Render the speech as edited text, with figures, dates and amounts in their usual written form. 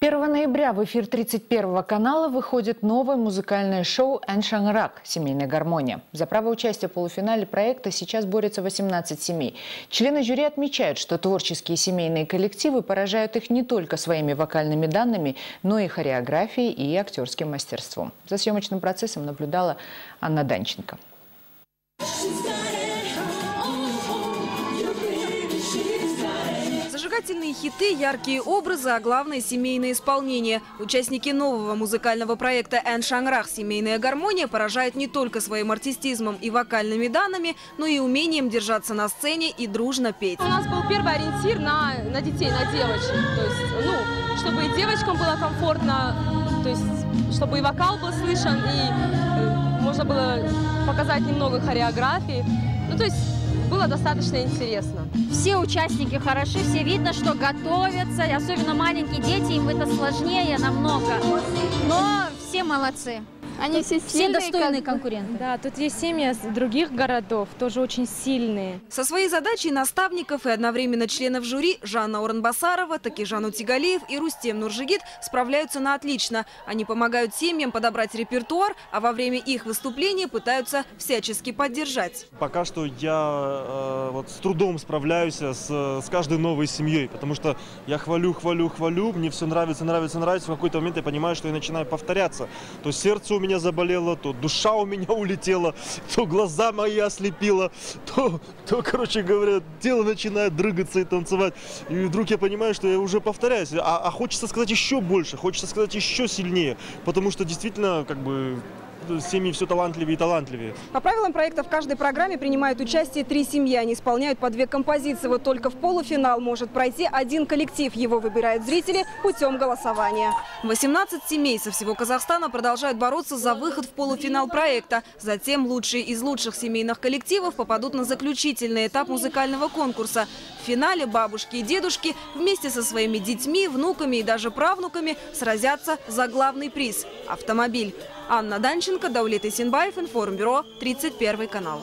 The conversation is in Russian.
1 ноября в эфир 31 канала выходит новое музыкальное шоу «Эн Шанграк. Семейная гармония». За право участия в полуфинале проекта сейчас борются 18 семей. Члены жюри отмечают, что творческие семейные коллективы поражают их не только своими вокальными данными, но и хореографией и актерским мастерством. За съемочным процессом наблюдала Анна Данченко. Зажигательные хиты, яркие образы, а главное – семейное исполнение. Участники нового музыкального проекта «Эн Шанграк. Семейная гармония» поражают не только своим артистизмом и вокальными данными, но и умением держаться на сцене и дружно петь. У нас был первый ориентир на детей, на девочек. То есть, чтобы и девочкам было комфортно, то есть, чтобы и вокал был слышен, и можно было показать немного хореографии. То есть, было достаточно интересно. Все участники хороши, все видно, что готовятся, особенно маленькие дети, им это сложнее намного. Но все молодцы. Они все достойные конкуренты. Да, тут есть семьи других городов, тоже очень сильные. Со своей задачей наставников и одновременно членов жюри Жанна Оренбасарова, Такижан Утигалиев и Рустем Нуржигит справляются на отлично. Они помогают семьям подобрать репертуар, а во время их выступления пытаются всячески поддержать. Пока что я с трудом справляюсь с каждой новой семьей, потому что я хвалю, мне все нравится. В какой-то момент я понимаю, что я начинаю повторяться. То сердце у меня заболело, то душа у меня улетела, то глаза мои ослепило, то, короче говоря, тело начинает дрыгаться и танцевать. И вдруг я понимаю, что я уже повторяюсь. А хочется сказать еще больше, хочется сказать еще сильнее, потому что действительно, семьи все талантливее и талантливее. По правилам проекта в каждой программе принимают участие 3 семьи. Они исполняют по 2 композиции. Вот только в полуфинал может пройти один коллектив. Его выбирают зрители путем голосования. 18 семей со всего Казахстана продолжают бороться за выход в полуфинал проекта. Затем лучшие из лучших семейных коллективов попадут на заключительный этап музыкального конкурса. В финале бабушки и дедушки вместе со своими детьми, внуками и даже правнуками сразятся за главный приз – автомобиль. Анна Данченко, Даулет Исенбаев, Информбюро, 31 канал.